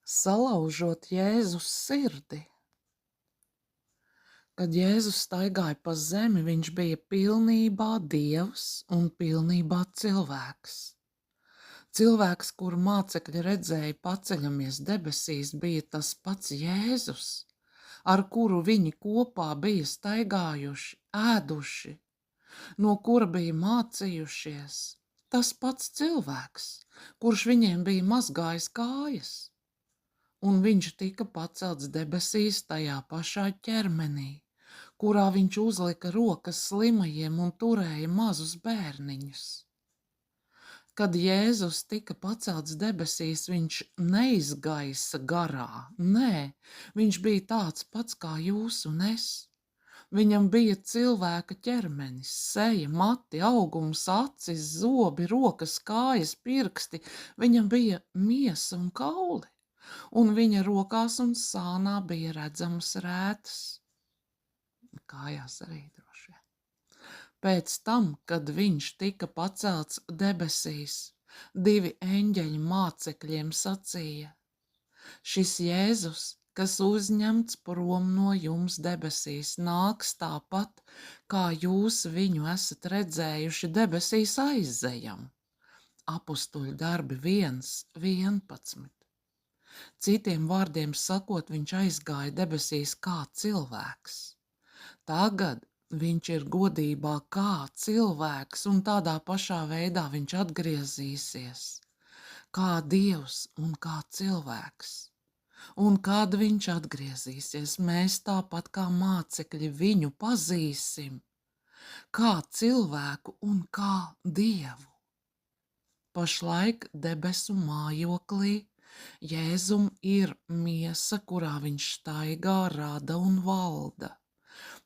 Salaužot Jēzus sirdi. Kad Jēzus staigāja pa zemi, viņš bija pilnībā dievs un pilnībā cilvēks. Cilvēks, kuru mācekļi redzēja paceļamies debesīs, bija tas pats Jēzus, ar kuru viņi kopā bija staigājuši, ēduši, no kura bija mācījušies. Tas pats cilvēks, kurš viņiem bija mazgājis kājas. Un viņš tika pacelts debesīs tajā pašā ķermenī, kurā viņš uzlika rokas slimajiem un turēja mazus bērniņus. Kad Jēzus tika pacelts debesīs, viņš neizgaisa garā, nē, viņš bija tāds pats kā jūs un es. Viņam bija cilvēka ķermenis, seja, mati, augums, acis, zobi, rokas, kājas, pirksti, viņam bija miesa un kauli. Un viņa rokās un sānā bija redzamas rētas. Kājās arī droši vien. Pēc tam, kad viņš tika pacelts debesīs, divi eņģeļi mācekļiem sacīja: šis Jēzus, kas uzņemts prom no jums debesīs, nāks tāpat, kā jūs viņu esat redzējuši debesīs aizejam. Apustuļu darbi 1:11. Citiem vārdiem sakot, viņš aizgāja debesīs kā cilvēks. Tagad viņš ir godībā kā cilvēks, un tādā pašā veidā viņš atgriezīsies kā dievs un kā cilvēks. Un kad viņš atgriezīsies, mēs tāpat kā mācekļi viņu pazīsim kā cilvēku un kā dievu. Pašlaik debesu mājoklī Jēzum ir miesa, kurā viņš staigā, rada un valda.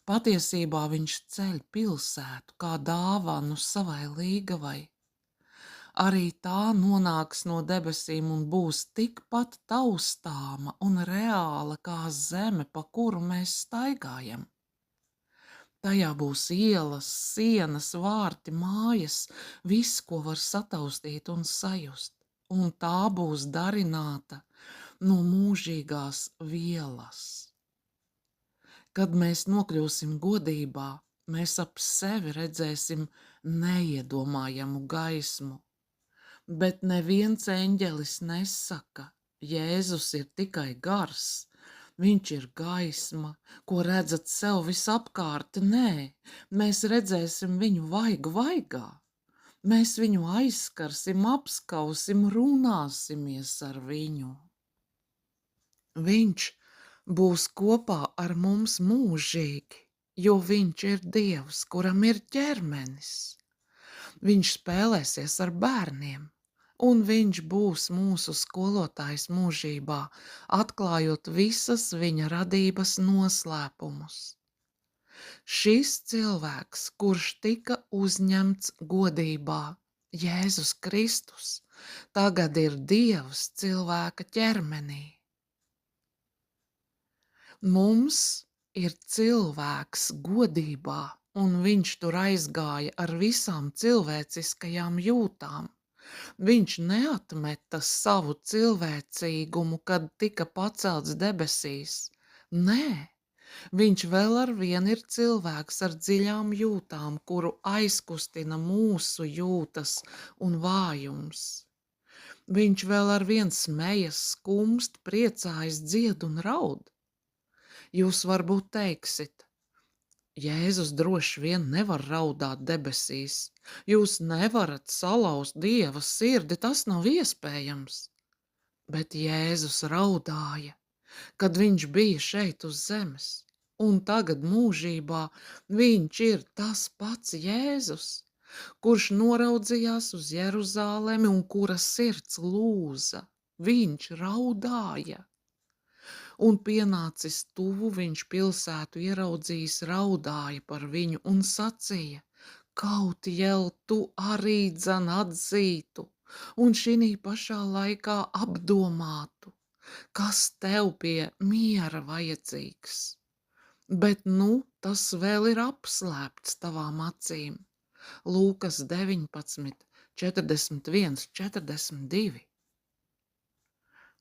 Patiesībā viņš ceļ pilsētu kā dāvanu savai līgavai. Arī tā nonāks no debesīm un būs tikpat taustāma un reāla kā zeme, pa kuru mēs staigājam. Tajā būs ielas, sienas, vārti, mājas, viss, ko var sataustīt un sajust. Un tā būs darināta no mūžīgās vielas. Kad mēs nokļūsim godībā, mēs ap sevi redzēsim neiedomājamu gaismu, bet neviens eņģelis nesaka, Jēzus ir tikai gars, viņš ir gaisma, ko redzat sev visapkārt. Nē, mēs redzēsim viņu vaigu vaigā. Mēs viņu aizskarsim, apskausim, runāsimies ar viņu. Viņš būs kopā ar mums mūžīgi, jo viņš ir Dievs, kuram ir ķermenis. Viņš spēlēsies ar bērniem, un viņš būs mūsu skolotājs mūžībā, atklājot visas viņa radības noslēpumus. Šis cilvēks, kurš tika uzņemts godībā, Jēzus Kristus, tagad ir Dievs cilvēka ķermenī. Mums ir cilvēks godībā, un viņš tur aizgāja ar visām cilvēciskajām jūtām. Viņš neatmeta savu cilvēcīgumu, kad tika pacelts debesīs. Nē. Viņš vēl ar vienu ir cilvēks ar dziļām jūtām, kuru aizkustina mūsu jūtas un vājums. Viņš vēl ar vienu smejas, skumst, priecājas, dzied un raud. Jūs varbūt teiksiet: Jēzus droši vien nevar raudāt debesīs. Jūs nevarat salauzt Dieva sirdi, tas nav iespējams. Bet Jēzus raudāja, kad viņš bija šeit uz zemes, un tagad mūžībā viņš ir tas pats Jēzus, kurš noraudzījās uz Jeruzālemi un kura sirds lūza. Viņš raudāja. Un pienācis tuvu, viņš pilsētu ieraudzījis, raudāja par viņu un sacīja: kaut jau tu arī dzan atzītu, un šinī pašā laikā apdomātu, kas tev pie miera vajadzīgs. Bet nu tas vēl ir apslēpts tavām acīm. Lūkas 19, 41, 42.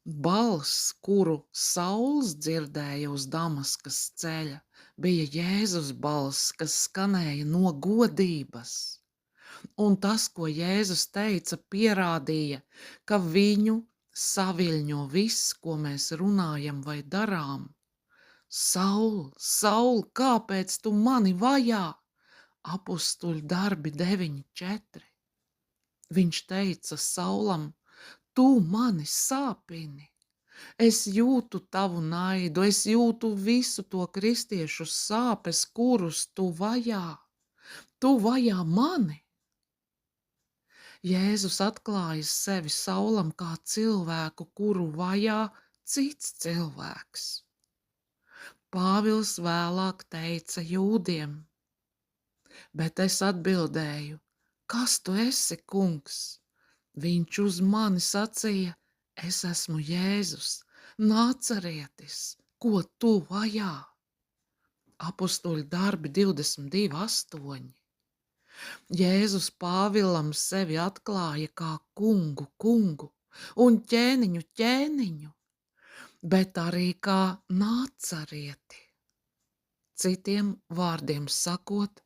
Balss, kuru Sauls dzirdēja uz Damaskas ceļa, bija Jēzus balss, kas skanēja no godības. Un tas, ko Jēzus teica, pierādīja, ka viņu saviļņo viss, ko mēs runājam vai darām. Saul, Saul, kāpēc tu mani vajā? Apustuļu darbi 9:4. Viņš teica Saulam, tu mani sāpini. Es jūtu tavu naidu, es jūtu visu to kristiešu sāpes, kurus tu vajā. Tu vajā mani. Jēzus atklāja sevi Saulam kā cilvēku, kuru vajā cits cilvēks. Pāvils vēlāk teica jūdiem, bet es atbildēju, kas tu esi, kungs? Viņš uz mani sacīja, es esmu Jēzus, Nācarietis, ko tu vajā? Apustuļu darbi 22:8. Jēzus Pāvilam sevi atklāja kā kungu, kungu un ķēniņu, ķēniņu, bet arī kā Nācarieti. Citiem vārdiem sakot,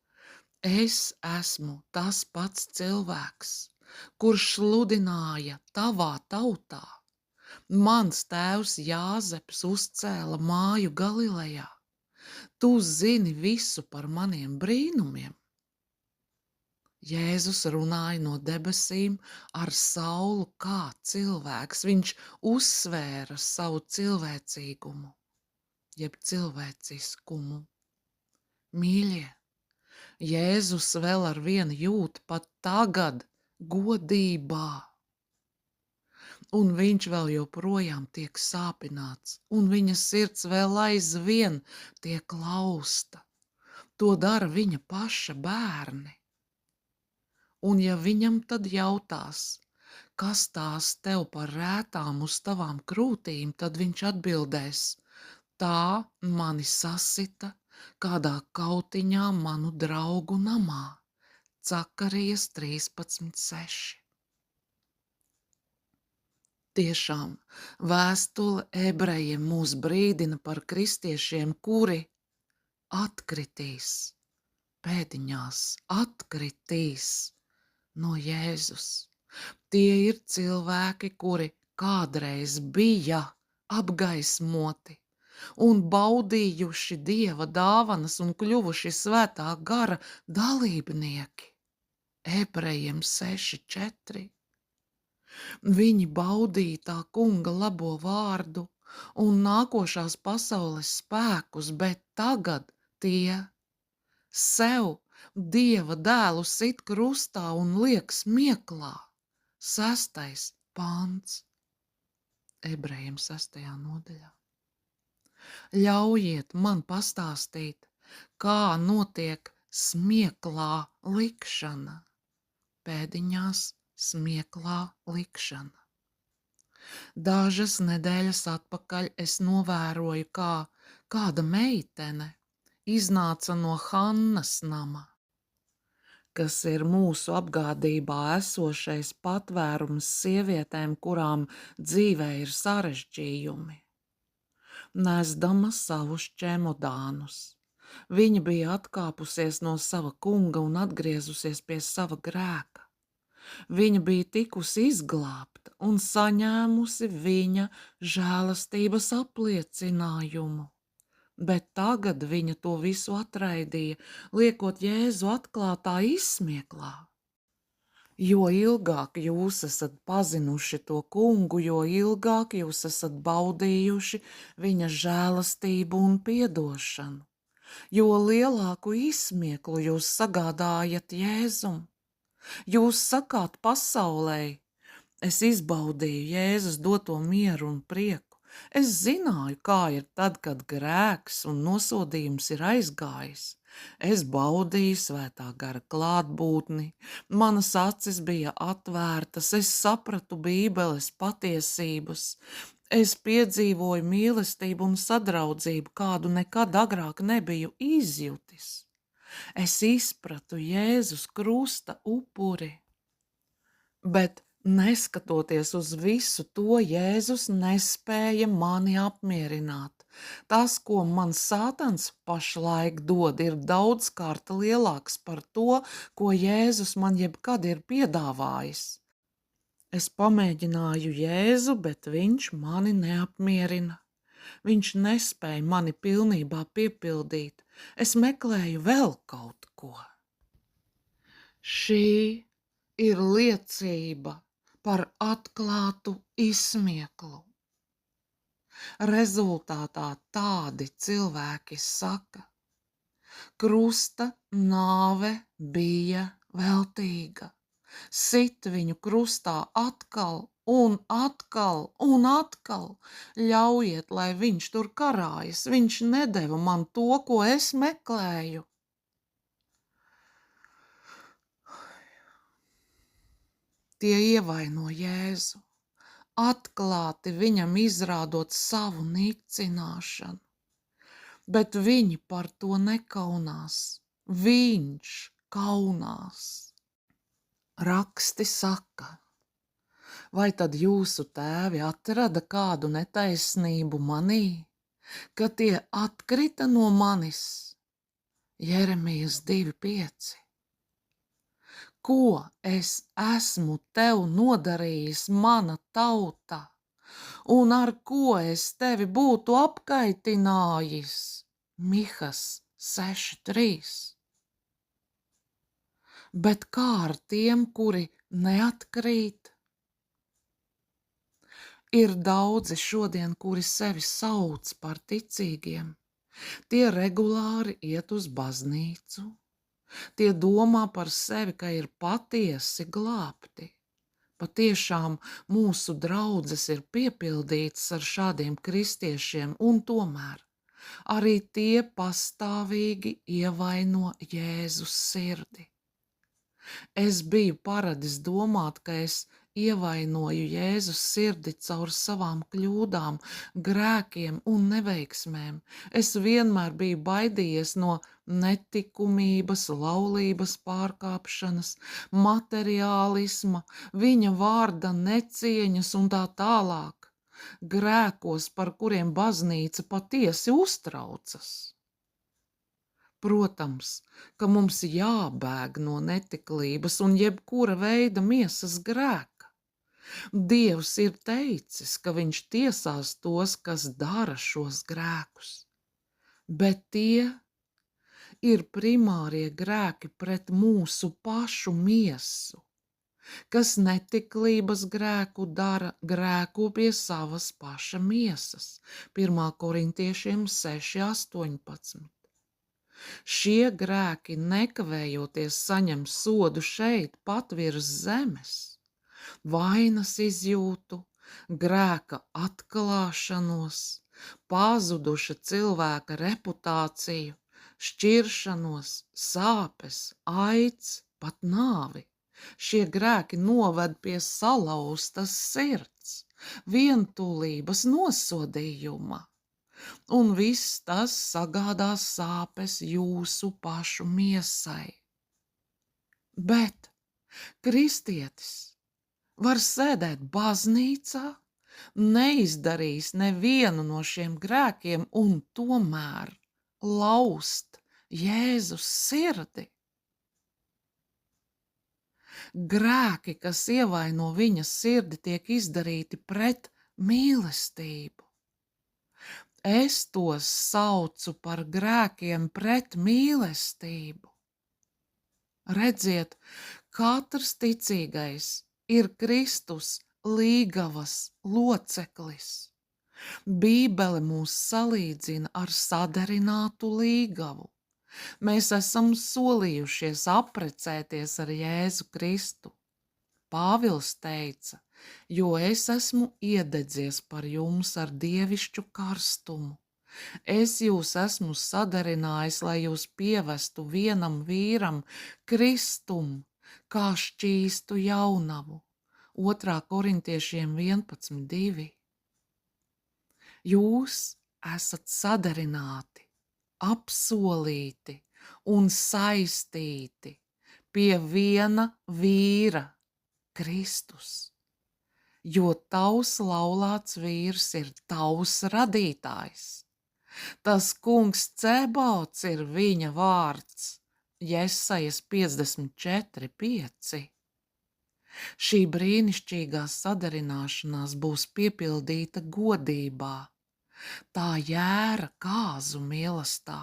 es esmu tas pats cilvēks, kurš sludināja tavā tautā. Mans tēvs Jāzeps uzcēla māju Galilejā. Tu zini visu par maniem brīnumiem. Jēzus runāja no debesīm ar Saulu kā cilvēks. Viņš uzsvēra savu cilvēcīgumu, jeb cilvēciskumu. Mīļie, Jēzus vēl ar vienu jūt pat tagad godībā. Un viņš vēl joprojām tiek sāpināts, un viņa sirds vēl aizvien tiek lausta. To dara viņa paša bērni. Un ja viņam tad jautās, kas tās tev par rētām uz tavām krūtīm, tad viņš atbildēs, tā mani sasita kādā kautiņā manu draugu namā. Cakarijas 13:6. Tiešām vēstule ebrejiem mūs brīdina par kristiešiem, kuri atkritīs, pēdiņās atkritīs no Jēzus. Tie ir cilvēki, kuri kādreiz bija apgaismoti un baudījuši Dieva dāvanas un kļuvuši svētā gara dalībnieki. Ebrejiem 6:4. Viņi baudīja tā kunga labo vārdu un nākošās pasaules spēkus, bet tagad tie sev Dieva dēlu sit krustā un liek smieklā. 6. pants. Ebrejiem 6. nodaļā. Ļaujiet man pastāstīt, kā notiek smieklā likšana. Pēdiņās smieklā likšana. Dažas nedēļas atpakaļ es novēroju, kā kāda meitene iznāca no Hannas nama, kas ir mūsu apgādībā esošais patvērums sievietēm, kurām dzīvē ir sarežģījumi. Nesdama savus čemodānus. Viņa bija atkāpusies no sava kunga un atgriezusies pie sava grēka. Viņa bija tikusi izglābta un saņēmusi viņa žēlastības apliecinājumu, bet tagad viņa to visu atraidīja, liekot Jēzu atklātā izsmieklā. Jo ilgāk jūs esat pazinuši to kungu, jo ilgāk jūs esat baudījuši viņa žēlastību un piedošanu, jo lielāku izsmieklu jūs sagādājat Jēzum. Jūs sakāt pasaulē, es izbaudīju Jēzus doto mieru un prieku. Es zināju, kā ir tad, kad grēks un nosodījums ir aizgājis. Es baudīju svētā gara klātbūtni, manas acis bija atvērtas, es sapratu Bībeles patiesības. Es piedzīvoju mīlestību un sadraudzību, kādu nekad agrāk nebiju izjutis. Es izpratu Jēzus krusta upuri, bet Neskatoties uz visu to, Jēzus nespēja mani apmierināt. Tas, ko man Sātans pašlaik dod, ir daudzkārt lielāks par to, ko Jēzus man jebkad ir piedāvājis. Es pamēģināju Jēzu, bet viņš mani neapmierina. Viņš nespēja mani pilnībā piepildīt. Es meklēju vēl kaut ko. Šī ir liecība par atklātu izsmieklu. Rezultātā tādi cilvēki saka, krusta nāve bija veltīga. Sit viņu krustā atkal un atkal un atkal. Ļaujiet, lai viņš tur karājas. Viņš nedeva man to, ko es meklēju. Tie ievaino Jēzu, atklāti viņam izrādot savu nicināšanu, bet viņi par to nekaunās. Viņš kaunās. Raksti saka, vai tad jūsu tēvi atrada kādu netaisnību manī, ka tie atkrita no manis? Jeremijas 2:5. Ko es esmu tev nodarījis, mana tauta, un ar ko es tevi būtu apkaitinājis? Mihas 6:3. Bet kā ar tiem, kuri neatkrīt? Ir daudzi šodien, kuri sevi sauc par ticīgiem. Tie regulāri iet uz baznīcu. Tie domā par sevi, ka ir patiesi glābti. Patiešām mūsu draudzes ir piepildītas ar šādiem kristiešiem, un tomēr arī tie pastāvīgi ievaino Jēzus sirdi. Es biju paradis domāt, ka es ievainoju Jēzus sirdi caur savām kļūdām, grēkiem un neveiksmēm. Es vienmēr biju baidījies no netikumības, laulības pārkāpšanas, materiālisma, viņa vārda necieņas un tā tālāk. Grēkos, par kuriem baznīca patiesi uztraucas. Protams, ka mums jābēg no netiklības un jebkura veida miesas grēka. Dievs ir teicis, ka viņš tiesās tos, kas dara šos grēkus, bet tie ir primārie grēki pret mūsu pašu miesu. Kas netiklības grēku dara, grēko pie savas paša miesas. 1. Korintiešiem 6:18. Šie grēki nekavējoties saņem sodu šeit, pat virs zemes. Vainas izjūtu, grēka atklāšanos, pazuduša cilvēka reputāciju, šķiršanos, sāpes, aids, pat nāvi. Šie grēki noved pie salauztas sirds, vientulības nosodījuma. Un viss tas sagādās sāpes jūsu pašu miesai. Bet kristietis var sēdēt baznīcā, neizdarījis nevienu no šiem grēkiem un tomēr laust Jēzus sirdi. Grēki, kas ievaino viņa sirdi, tiek izdarīti pret mīlestību. Es tos saucu par grēkiem pret mīlestību. Redziet, katrs ticīgais ir Kristus līgavas loceklis. Bībele mūs salīdzina ar sadarinātu līgavu. Mēs esam solījušies apprecēties ar Jēzu Kristu. Pāvils teica, jo es esmu iededzies par jums ar dievišķu karstumu. Es jūs esmu sadarinājis, lai jūs pievestu vienam vīram Kristum, kā šķīstu jaunavu. 2. Korintiešiem 11:2. Jūs esat sadarināti, apsolīti un saistīti pie viena vīra, Kristus. jo tavs laulāts vīrs ir tavs radītājs. Tas kungs Cebauts ir viņa vārds. Jesajas 54:5. Šī brīnišķīgā sadarināšanās būs piepildīta godībā. Tā jēra kāzu mīlestā.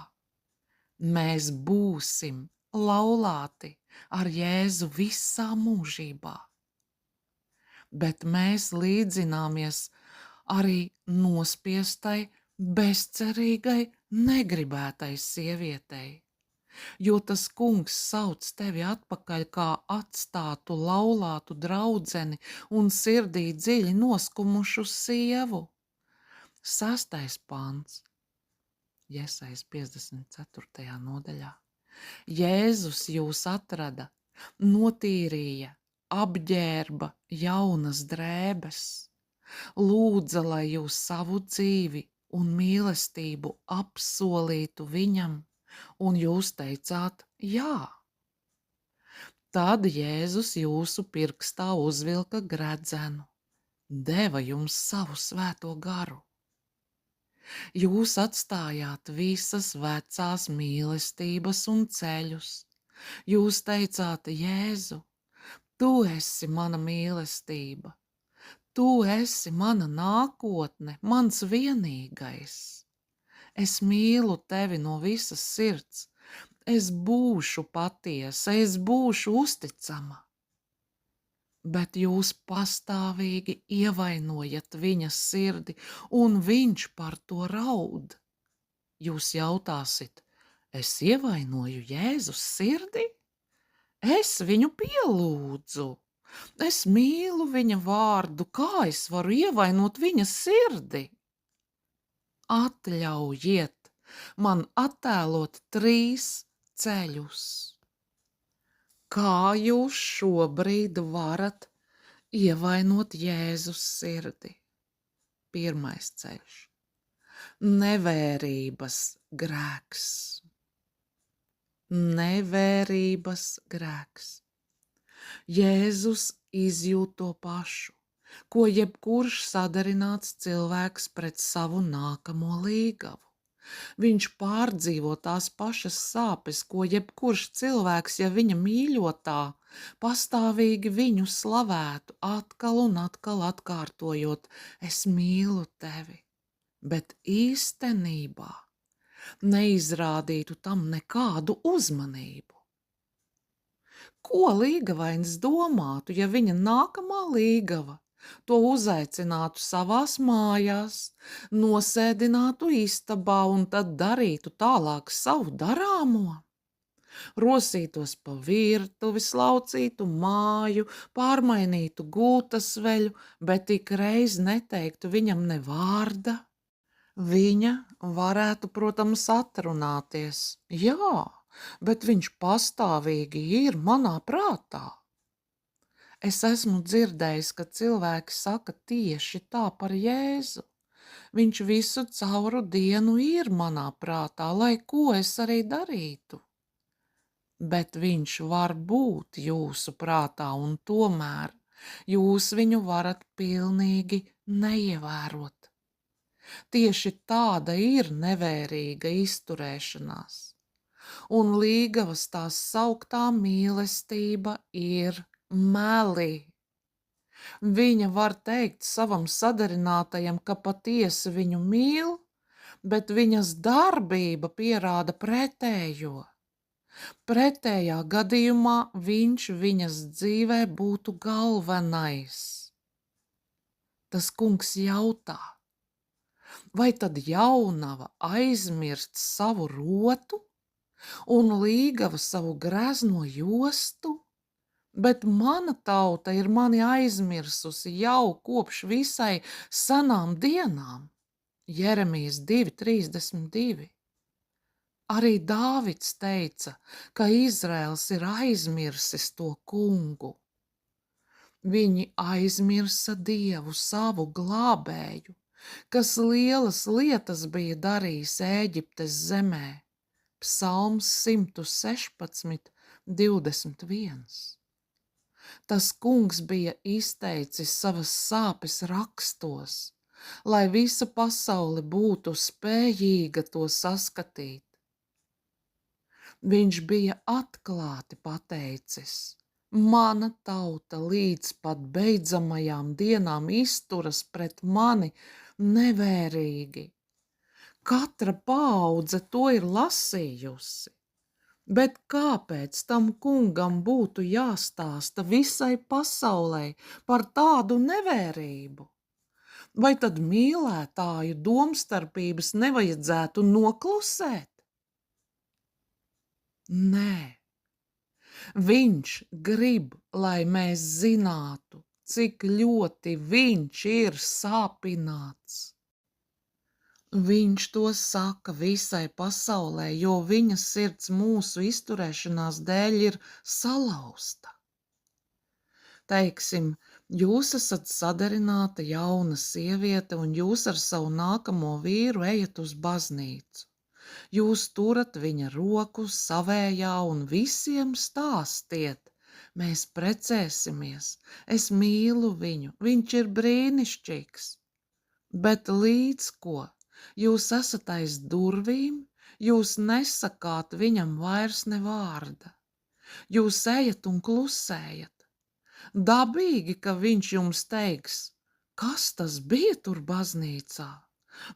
Mēs būsim laulāti ar Jēzu visā mūžībā. Bet mēs līdzināmies arī nospiestai, bezcerīgai, negribētai sievietei, jo tas kungs sauc tevi atpakaļ kā atstātu laulātu draudzeni un sirdī dziļi noskumušu sievu. 6. pants, Jesajas 54. nodaļā. Jēzus jūs atrada, notīrīja, apģērba jaunas drēbes, lūdza, lai jūs savu dzīvi un mīlestību apsolītu viņam, un jūs teicāt jā. Tad Jēzus jūsu pirkstā uzvilka gredzenu, deva jums savu svēto garu. Jūs atstājāt visas vecās mīlestības un ceļus. Jūs teicāt, Jēzu, tu esi mana mīlestība, tu esi mana nākotne, mans vienīgais. Es mīlu tevi no visas sirds, es būšu patiesa, es būšu uzticama. Bet jūs pastāvīgi ievainojat viņa sirdi, un viņš par to raud. Jūs jautāsit, es ievainoju Jēzus sirdi? Es viņu pielūdzu, es mīlu viņa vārdu, kā es varu ievainot viņa sirdi? Atļaujiet man attēlot 3 ceļus. Kā jūs šobrīd varat ievainot Jēzus sirdi? 1. ceļš – nevērības grēks. Nevērības grēks. Jēzus izjūt to pašu, ko jebkurš sadarināts cilvēks pret savu nākamo līgavu. Viņš pārdzīvo tās pašas sāpes, ko jebkurš cilvēks, ja viņa mīļotā, pastāvīgi viņu slavētu, atkal un atkal atkārtojot, es mīlu tevi, bet īstenībā neizrādītu tam nekādu uzmanību. Ko līgavains domātu, ja viņa nākamā līgava to uzaicinātu savās mājās, nosēdinātu istabā un tad darītu tālāk savu darāmo? Rosītos pa virtuvi, slaucītu māju, pārmainītu gultasveļu, bet ik reiz neteiktu viņam ne vārda? Viņa varētu, protams, atrunāties. Jā, bet viņš pastāvīgi ir manā prātā. Es esmu dzirdējis, ka cilvēki saka tieši tā par Jēzu. Viņš visu cauru dienu ir manā prātā, lai ko es arī darītu. Bet viņš var būt jūsu prātā, un tomēr jūs viņu varat pilnīgi neievērot. Tieši tāda ir nevērīga izturēšanās. Un līgavas tās sauktā mīlestība ir meli. Viņa var teikt savam sadarinātajam, ka patiesi viņu mīl, bet viņas darbība pierāda pretējo. Pretējā gadījumā viņš viņas dzīvē būtu galvenais. Tas kungs jautā, vai tad jaunava aizmirst savu rotu un līgava savu grezno jostu? Bet mana tauta ir mani aizmirsusi jau kopš visai senām dienām. Jeremijas 2:32. Arī Dāvids teica, ka Izraels ir aizmirsis to kungu. Viņi aizmirsa Dievu, savu glābēju, kas lielas lietas bija darījis Ēģiptes zemē. Psalms 116:21. Tas kungs bija izteicis savas sāpes rakstos, lai visa pasaule būtu spējīga to saskatīt. Viņš bija atklāti pateicis: mana tauta līdz pat beidzamajām dienām izturas pret mani nevērīgi. Katra paudze to ir lasījusi. Bet kāpēc tam kungam būtu jāstāsta visai pasaulei par tādu nevērību? Vai tad mīlētāju domstarpības nevajadzētu noklusēt? Nē, viņš grib, lai mēs zinātu, cik ļoti viņš ir sāpināts. Viņš to saka visai pasaulē, jo viņa sirds mūsu izturēšanās dēļ ir salauzta. Teiksim, jūs esat sadarināta jauna sieviete un jūs ar savu nākamo vīru ejat uz baznīcu. Jūs turat viņa roku savējā un visiem stāstiet: mēs precēsimies, es mīlu viņu, viņš ir brīnišķīgs. Bet līdz ko jūs esat aiz durvīm, jūs nesakāt viņam vairs ne vārda. Jūs ejat un klusējat. Dabīgi, ka viņš jums teiks: kas tas bija tur baznīcā?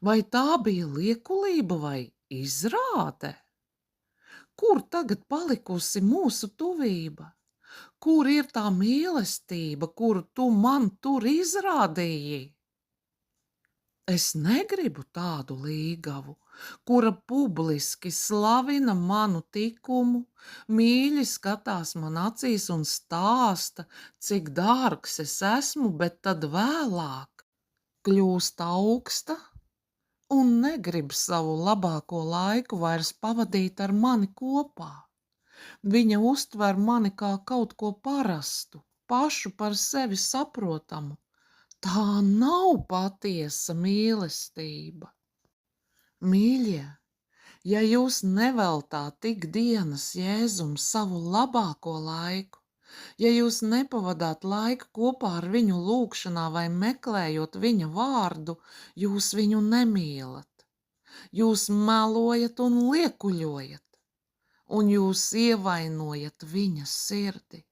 Vai tā bija liekulība vai izrāde? Kur tagad palikusi mūsu tuvība? Kur ir tā mīlestība, kuru tu man tur izrādīji? Es negribu tādu līgavu, kura publiski slavina manu tikumu, mīļi skatās man acīs un stāsta, cik dārgs es esmu, bet tad vēlāk kļūst augsta un negrib savu labāko laiku vairs pavadīt ar mani kopā. Viņa uztver mani kā kaut ko parastu, pašu par sevi saprotamu. Tā nav patiesa mīlestība. Mīļie, ja jūs neveltāt tik dienas Jēzum savu labāko laiku, ja jūs nepavadāt laiku kopā ar viņu lūgšanā vai meklējot viņa vārdu, jūs viņu nemīlat. Jūs melojat un liekuļojat, un jūs ievainojat viņa sirdi.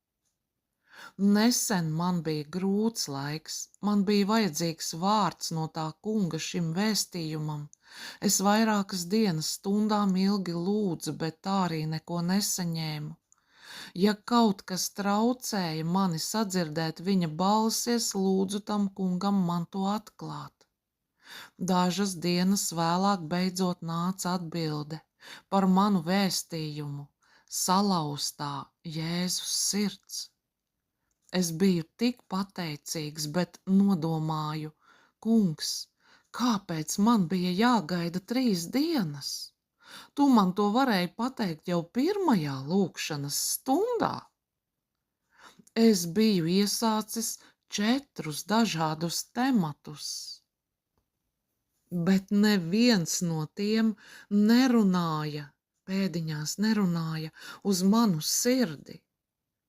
Nesen man bija grūts laiks, man bija vajadzīgs vārds no tā kunga šim vēstījumam. Es vairākas dienas stundām ilgi lūdzu, bet tā arī neko nesaņēmu. Ja kaut kas traucēja mani sadzirdēt viņa balsi, es lūdzu tam kungam man to atklāt. Dažas dienas vēlāk beidzot nāca atbilde par manu vēstījumu: salauztā Jēzus sirds. Es biju tik pateicīgs, bet nodomāju: kungs, kāpēc man bija jāgaida 3 dienas? Tu man to varēji pateikt jau pirmajā lūgšanas stundā. Es biju iesācis 4 dažādus tematus, bet neviens no tiem pēdiņās nerunāja uz manu sirdi.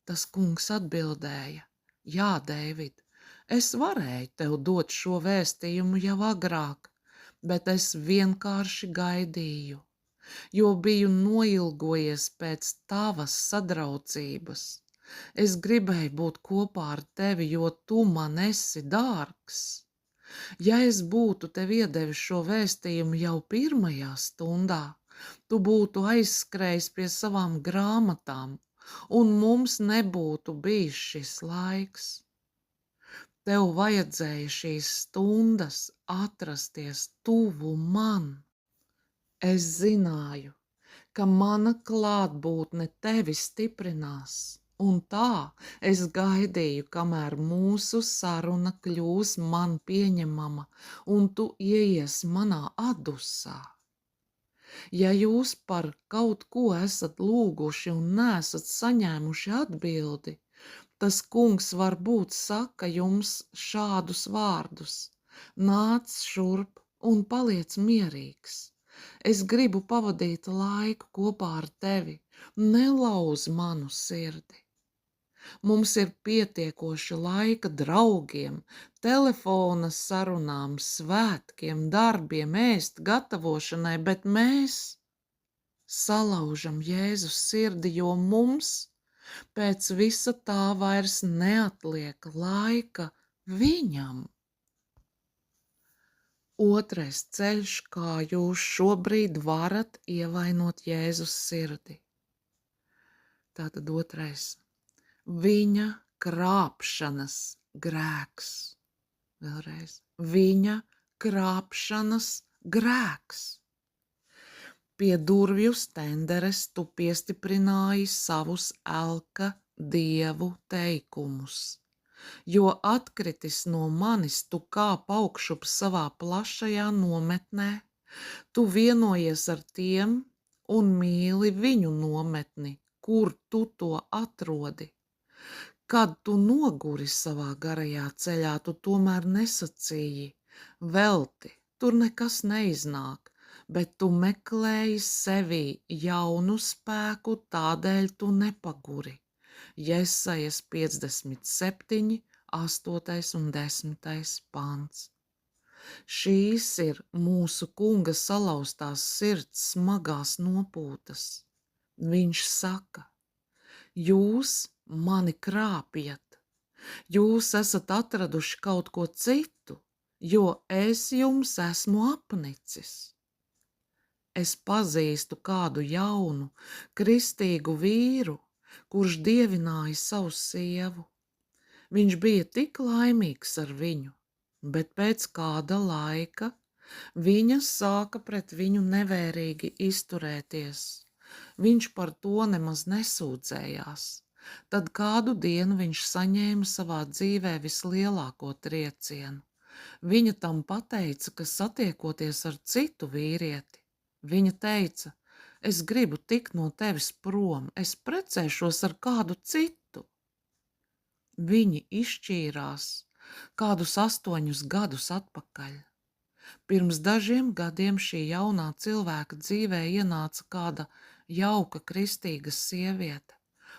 Tas kungs atbildēja: jā, Dēvid, es varēju tev dot šo vēstījumu jau agrāk, bet es vienkārši gaidīju, jo biju noilgojies pēc tavas sadraudzības. Es gribēju būt kopā ar tevi, jo tu man esi dārgs. Ja es būtu tev iedevis šo vēstījumu jau pirmajā stundā, tu būtu aizskrējis pie savām grāmatām, un mums nebūtu bijis šis laiks. Tev vajadzēja šīs stundas atrasties tuvu man. Es zināju, ka mana klātbūtne tevi stiprinās, un tā es gaidīju, kamēr mūsu saruna kļūs man pieņemama, un tu ieiesi manā adusā. Ja jūs par kaut ko esat lūguši un neesat saņēmuši atbildi, tas kungs varbūt saka jums šādus vārdus: nāc šurp un paliec mierīgs. Es gribu pavadīt laiku kopā ar tevi, nelauz manu sirdi. Mums ir pietiekoši laika draugiem, telefona sarunām, svētkiem, darbiem, ēst gatavošanai, bet mēs salaužam Jēzus sirdi, jo mums pēc visa tā vairs neatliek laika viņam. Otrais ceļš, kā jūs šobrīd varat ievainot Jēzus sirdi. Tātad otrais. Viņa krāpšanas grēks. Vēlreiz. Viņa krāpšanas grēks. Pie durvju stenderes tu piestiprināji savus elka dievu teikumus. Jo atkritis no manis tu kāp augšup savā plašajā nometnē, tu vienojies ar tiem un mīli viņu nometni, kur tu to atrodi. Kad tu noguri savā garajā ceļā, tu tomēr nesacīji, velti, tur nekas neiznāk, bet tu meklēji sevī jaunu spēku, tādēļ tu nepaguri. Jesajas 57, 8 un 10 pants. Šīs ir mūsu Kunga salauztās sirds smagās nopūtas. Viņš saka, jūs mani krāpjat, jūs esat atraduši kaut ko citu, jo es jums esmu apnicis. Es pazīstu kādu jaunu, kristīgu vīru, kurš dievināja savu sievu. Viņš bija tik laimīgs ar viņu, bet pēc kāda laika viņa sāka pret viņu nevērīgi izturēties. Viņš par to nemaz nesūdzējās. Tad kādu dienu viņš saņēma savā dzīvē vislielāko triecienu. Viņa tam pateica, ka satiekoties ar citu vīrieti, viņa teica, es gribu tikt no tevis prom, es precēšos ar kādu citu. Viņi izšķīrās kādus 8 gadus atpakaļ. Pirms dažiem gadiem šī jaunā cilvēka dzīvē ienāca kāda jauka kristīga sieviete,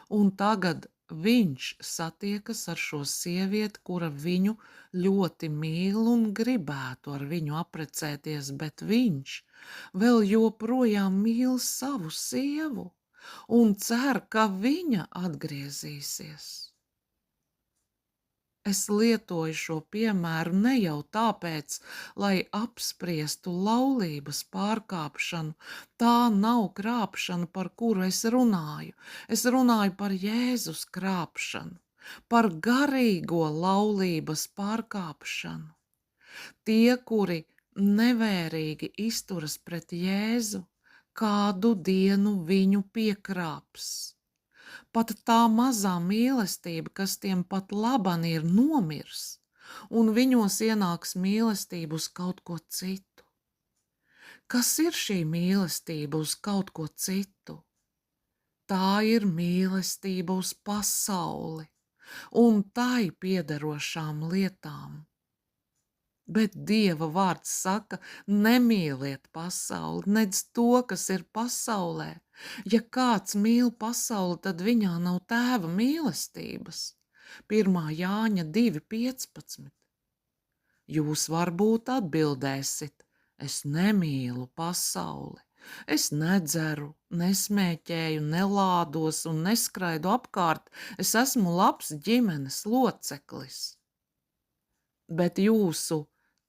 un tagad viņš satiekas ar šo sievieti, kura viņu ļoti mīl un gribētu ar viņu apprecēties, bet viņš vēl joprojām mīl savu sievu un cer, ka viņa atgriezīsies. Es lietoju šo piemēru ne jau tāpēc, lai apspriestu laulības pārkāpšanu. Tā nav krāpšana, par kuru es runāju. Es runāju par Jēzus krāpšanu, par garīgo laulības pārkāpšanu. Tie, kuri nevērīgi izturas pret Jēzu, kādu dienu viņu piekrāps. Pat tā mazā mīlestība, kas tiem pat laban ir, nomirs, un viņos ienāks mīlestība uz kaut ko citu. Kas ir šī mīlestība uz kaut ko citu? Tā ir mīlestība uz pasauli un tai piederošām lietām. Bet Dieva vārds saka, nemīliet pasauli, nedz to, kas ir pasaulē. Ja kāds mīl pasauli, tad viņā nav tēva mīlestības. 1. Jāņa 2,15. Jūs varbūt atbildēsit, es nemīlu pasauli. Es nedzeru, nesmēķēju, nelādos un neskraidu apkārt. Es esmu labs ģimenes loceklis. Bet jūsu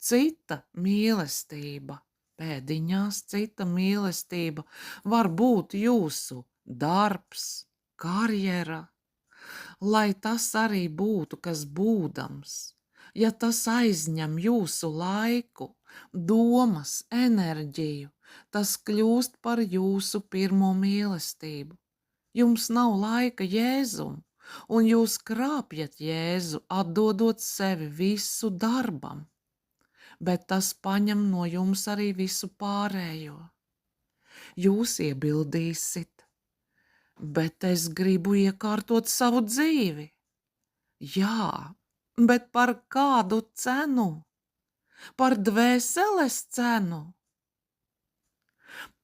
cita mīlestība, pēdiņās cita mīlestība, var būt jūsu darbs, karjera, lai tas arī būtu, kas būdams. Ja tas aizņem jūsu laiku, domas, enerģiju, tas kļūst par jūsu pirmo mīlestību. Jums nav laika Jēzum. Un jūs krāpjat Jēzu, atdodot sevi visu darbam, bet tas paņem no jums arī visu pārējo. Jūs iebildīsit, bet es gribu iekārtot savu dzīvi. Jā, bet par kādu cenu? Par dvēseles cenu?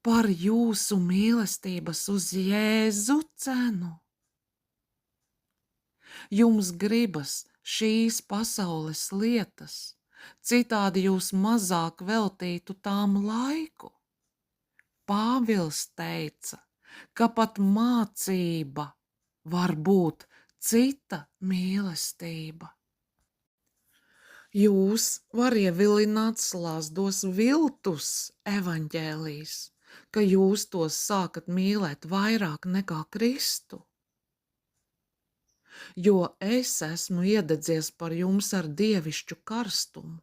Par jūsu mīlestības uz Jēzu cenu? Jums gribas šīs pasaules lietas, citādi jūs mazāk veltītu tām laiku. Pāvils teica, ka pat mācība var būt cita mīlestība. Jūs var ievilināt slazdos viltus evaņģēlijs, ka jūs tos sākat mīlēt vairāk nekā Kristu. Jo es esmu iededzies par jums ar dievišķu karstumu.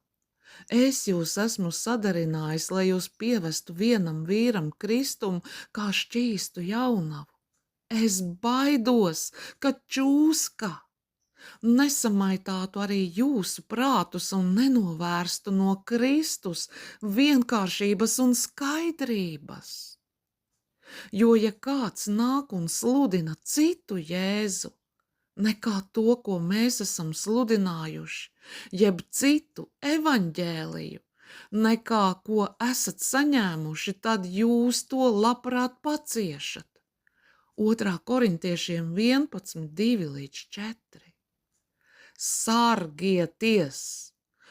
Es jūs esmu sadarinājis, lai jūs pievestu vienam vīram Kristumu kā šķīstu jaunavu. Es baidos, ka čūska nesamaitātu arī jūsu prātus un nenovērstu no Kristus vienkāršības un skaidrības. Jo, ja kāds nāk un sludina citu Jēzu, nekā to, ko mēs esam sludinājuši, jeb citu evaņģēliju, nekā ko esat saņēmuši, tad jūs to labprāt paciešat. 2. Korintiešiem 11, 2-4. Sargieties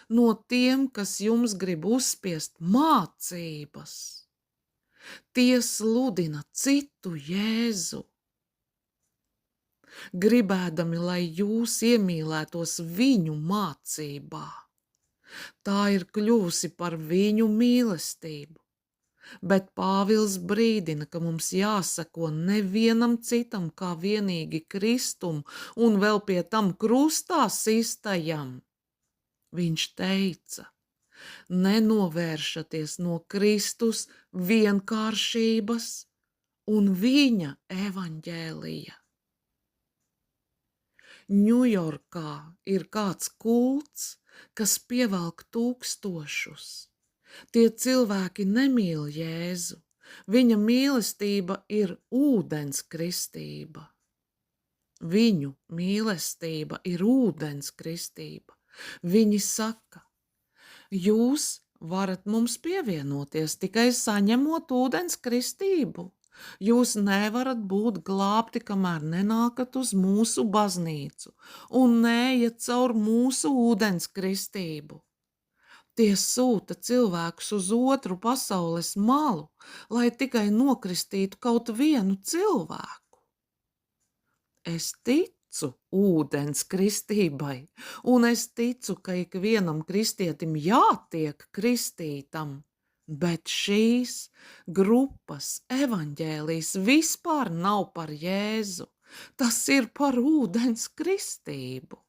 no tiem, kas jums grib uzspiest mācības. Tie sludina citu Jēzu, gribēdami, lai jūs iemīlētos viņu mācībā. Tā ir kļuvusi par viņu mīlestību. Bet Pāvils brīdina, ka mums jāseko nevienam citam kā vienīgi Kristum un vēl pie tam krustā sistajam. Viņš teica, nenovēršaties no Kristus vienkāršības un viņa evaņģēlija. Ņujorkā ir kāds kults, kas pievelk tūkstošus. Tie cilvēki nemīl Jēzu. Viņa mīlestība ir ūdens kristība. Viņu mīlestība ir ūdens kristība. Viņi saka, jūs varat mums pievienoties tikai saņemot ūdens kristību. Jūs nevarat būt glābti, kamēr nenākat uz mūsu baznīcu un neiet caur mūsu ūdens kristību. Tie sūta cilvēkus uz otru pasaules malu, lai tikai nokristītu kaut vienu cilvēku. Es ticu ūdens kristībai, un es ticu, ka ikvienam kristietim jātiek kristītam, bet šīs grupas evaņģēlijs vispār nav par Jēzu, tas ir par ūdens kristību.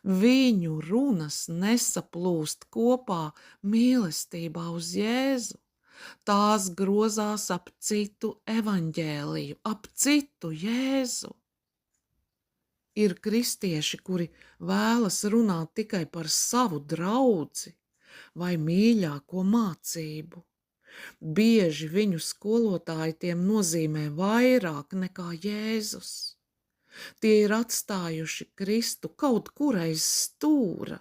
Viņu runas nesaplūst kopā mīlestībā uz Jēzu. Tās grozās ap citu evaņģēliju, ap citu Jēzu. Ir kristieši, kuri vēlas runāt tikai par savu draudzi vai mīļāko mācību. Bieži viņu skolotāji tiem nozīmē vairāk nekā Jēzus. Tie ir atstājuši Kristu kaut kur aiz stūra,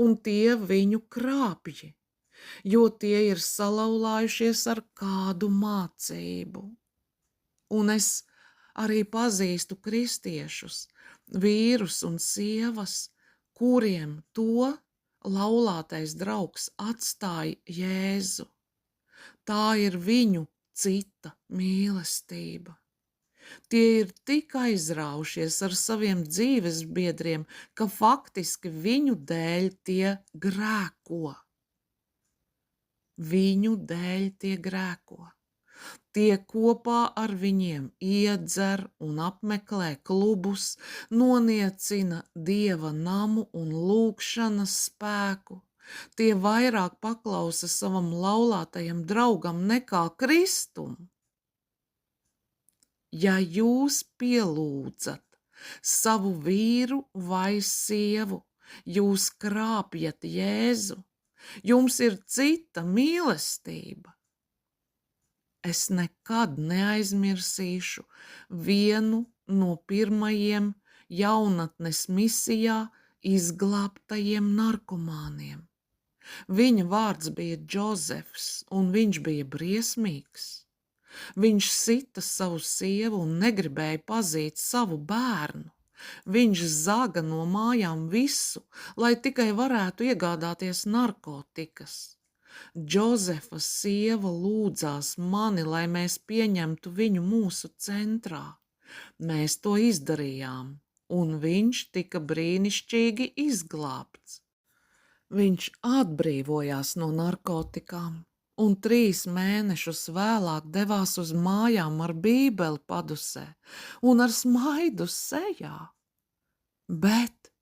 un tie viņu krāpji, jo tie ir salauzājušies ar kādu mācību. Un es arī pazīstu kristiešus, vīrus un sievas, kuriem to laulātais draugs atstāja Jēzu. Tā ir viņu cita mīlestība. Tie ir tik aizraušies ar saviem dzīvesbiedriem, ka faktiski viņu dēļ tie grēko. Viņu dēļ tie grēko. Tie kopā ar viņiem iedzer un apmeklē klubus, noniecina Dieva namu un lūgšanas spēku. Tie vairāk paklausa savam laulātajam draugam nekā Kristum. Ja jūs pielūdzat savu vīru vai sievu, jūs krāpjat Jēzu, jums ir cita mīlestība. Es nekad neaizmirsīšu vienu no pirmajiem jaunatnes misijā izglābtajiem narkomāniem. Viņa vārds bija Džozefs, un viņš bija briesmīgs. Viņš sita savu sievu un negribēja pazīt savu bērnu. Viņš zaga no mājām visu, lai tikai varētu iegādāties narkotikas. Džozefa sieva lūdzās mani, lai mēs pieņemtu viņu mūsu centrā. Mēs to izdarījām, un viņš tika brīnišķīgi izglābts. Viņš atbrīvojās no narkotikām, un 3 mēnešus vēlāk devās uz mājām ar bībeli padusē un ar smaidu sejā. Bet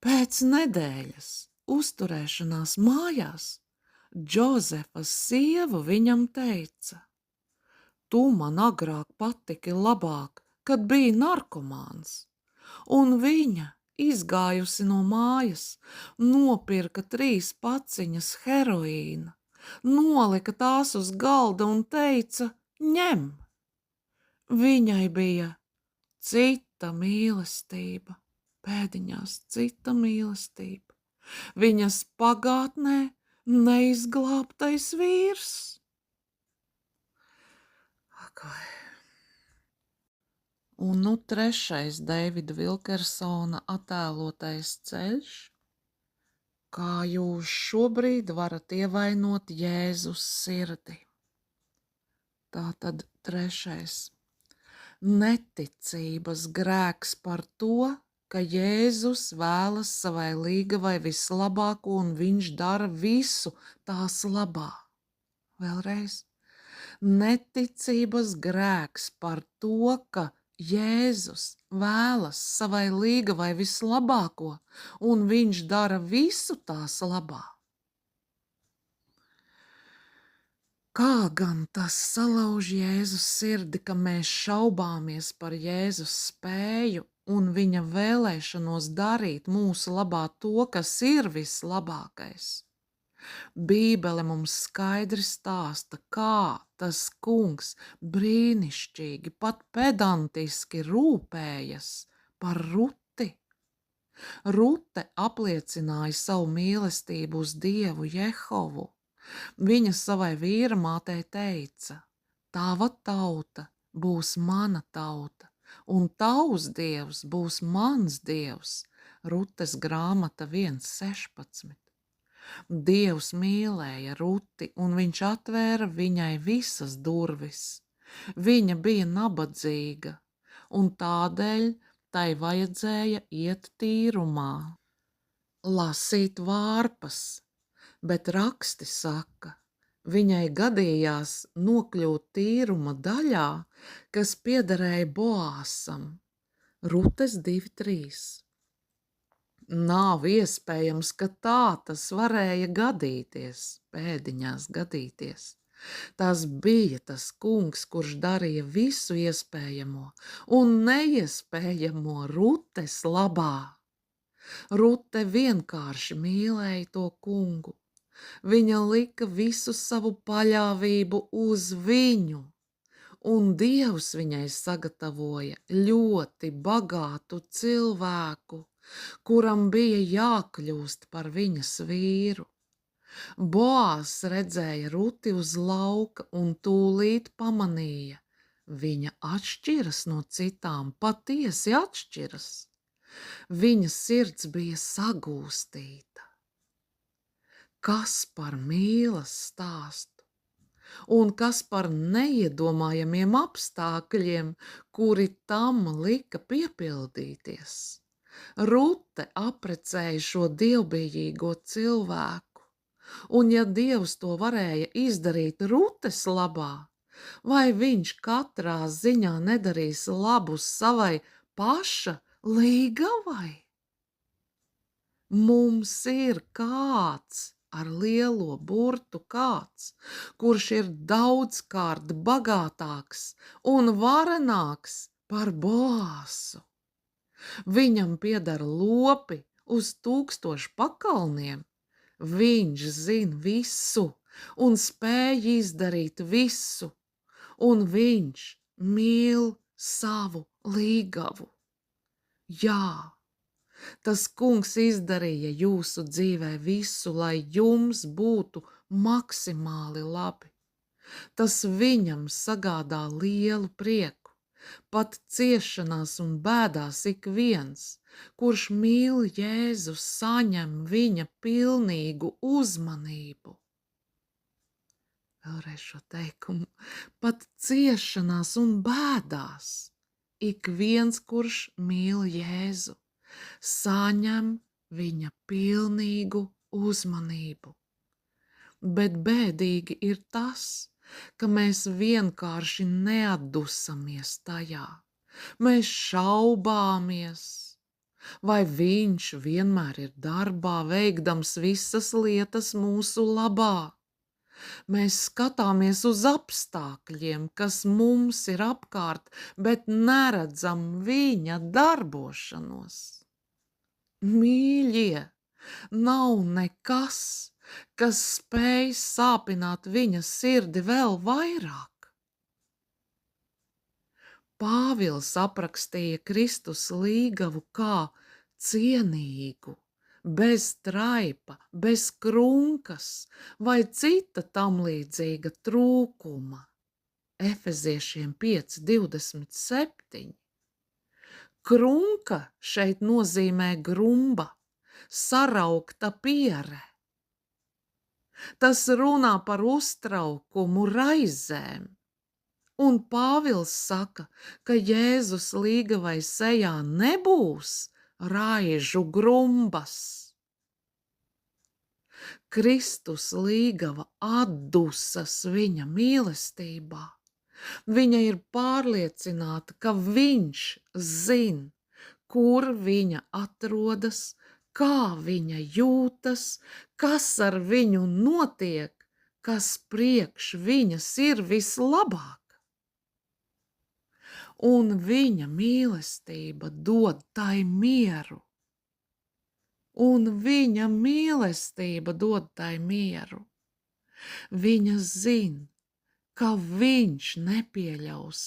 pēc nedēļas uzturēšanās mājās Džozefa sieva viņam teica: Tu man agrāk patiki labāk, kad biji narkomāns, un viņa, izgājusi no mājas, nopirka 3 paciņas heroīna, nolika tās uz galda un teica: ņem! Viņai bija cita mīlestība, pēdiņās cita mīlestība, viņas pagātnē neizglābtais vīrs. Ak, vai. Un 3. Deivida Vilkersona attēlotais ceļš, kā jūs šobrīd varat ievainot Jēzus sirdi. Tātad 3. Neticības grēks par to, ka Jēzus vēlas savai līgavai vislabāko un viņš dara visu tās labā. Vēlreiz. Neticības grēks par to, ka Jēzus vēlas savai līgavai vislabāko un viņš dara visu tās labā. Kā gan tas salauž Jēzus sirdi, ka mēs šaubāmies par Jēzus spēju un viņa vēlēšanos darīt mūsu labā to, kas ir vislabākais? Bībele mums skaidri stāsta, kā tas kungs brīnišķīgi, pat pedantiski rūpējas par Ruti. Rute apliecināja savu mīlestību uz Dievu Jehovu. Viņa savai vīra mātei teica: Tava tauta būs mana tauta, un tavs dievs būs mans dievs. Rutes grāmata 1.16. Dievs mīlēja Ruti, un viņš atvēra viņai visas durvis. Viņa bija nabadzīga, un tādēļ tai vajadzēja iet tīrumā, lasīt vārpas. Bet raksti saka, viņai gadījās nokļūt tīruma daļā, kas piederēja Boāsam. Rutes 2.3. Nav iespējams, ka tā tas varēja gadīties, pēdiņās gadīties. Tas bija tas kungs, kurš darīja visu iespējamo un neiespējamo Rutes labā. Rute vienkārši mīlēja to kungu. Viņa lika visu savu paļāvību uz viņu, un Dievs viņai sagatavoja ļoti bagātu cilvēku, kuram bija jākļūst par viņas vīru. Boās redzēja Ruti uz lauka un tūlīt pamanīja, viņa atšķiras no citām, patiesi atšķiras. Viņa sirds bija sagūstīta. Kas par mīlas stāstu un kas par neiedomājamiem apstākļiem, kuri tam lika piepildīties. Rute apprecēja šo dievbijīgo cilvēku, un ja Dievs to varēja izdarīt Rutes labā, vai viņš katrā ziņā nedarīs labu savai paša līgavai? Mums ir kāds ar lielo burtu kāds, kurš ir daudzkārt bagātāks un varenāks par Boāsu. Viņam pieder lopi uz 1000 pakalniem. Viņš zina visu un spēj izdarīt visu, un viņš mīl savu līgavu. Jā. Tas kungs izdarīja jūsu dzīvē visu, lai jums būtu maksimāli labi. Tas viņam sagādā lielu prieku, pat ciešanās un bēdās ik viens, kurš mīl Jēzu, saņem viņa pilnīgu uzmanību. Vēlreiz šo teikumu. Pat ciešanās un bēdās ik viens, kurš mīl Jēzu, saņem viņa pilnīgu uzmanību. Bet bēdīgi ir tas, ka mēs vienkārši neatdusamies tajā. Mēs šaubāmies, vai viņš vienmēr ir darbā, veikdams visas lietas mūsu labā. Mēs skatāmies uz apstākļiem, kas mums ir apkārt, bet neredzam viņa darbošanos. Mīļie, nav nekas, kas spēj sāpināt viņa sirdi vēl vairāk. Pāvils aprakstīja Kristus līgavu kā cienīgu, bez traipa, bez krunkas vai cita tamlīdzīga trūkuma. Efeziešiem 5:27. Krunka šeit nozīmē grumba, saraukta piere. Tas runā par uztraukumu, raizēm. Un Pāvils saka, ka Jēzus līgavai sejā nebūs raižu grumbas. Kristus līgava atdusas viņa mīlestībā. Viņa ir pārliecināta, ka viņš zin, kur viņa atrodas, kā viņa jūtas, kas ar viņu notiek, kas priekš viņas ir vislabāk. Un viņa mīlestība dod tai mieru. Un viņa mīlestība dod tai mieru. Viņa zin, ka viņš nepieļaus,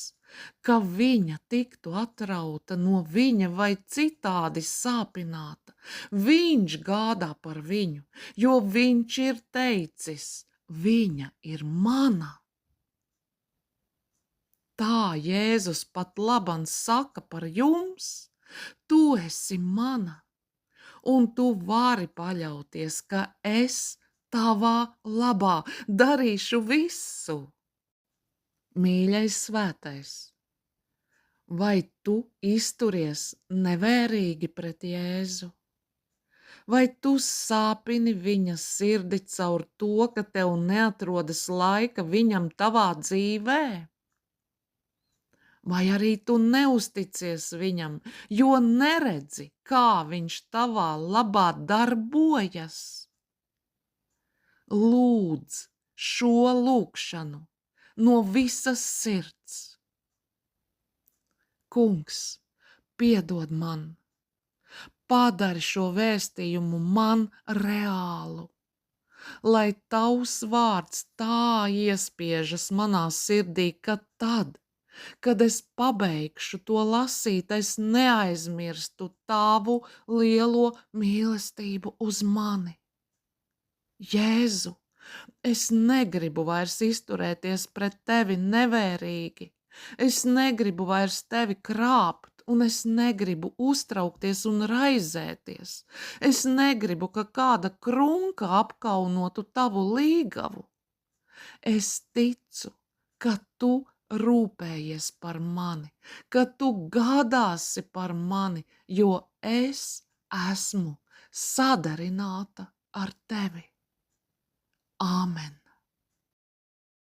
ka viņa tiktu atrauta no viņa vai citādi sāpināta. Viņš gādā par viņu, jo viņš ir teicis, viņa ir mana. Tā Jēzus pat laban saka par jums, tu esi mana, un tu vari paļauties, ka es tavā labā darīšu visu. Mīļais svētais, vai tu izturies nevērīgi pret Jēzu? Vai tu sāpini viņa sirdi caur to, ka tev neatrodas laika viņam tavā dzīvē? Vai arī tu neusticies viņam, jo neredzi, kā viņš tavā labā darbojas? Lūdz šo lūgšanu no visas sirds. Kungs, piedod man, padari šo vēstījumu man reālu, lai tavs vārds tā iespiežas manā sirdī, ka tad, kad es pabeigšu to lasīt, es neaizmirstu tavu lielo mīlestību uz mani. Jēzu, es negribu vairs izturēties pret tevi nevērīgi. Es negribu vairs tevi krāpt, un es negribu uztraukties un raizēties. Es negribu, ka kāda krunka apkaunotu tavu līgavu. Es ticu, ka tu rūpējies par mani, ka tu gādāsi par mani, jo es esmu sadarināta ar tevi. Āmen!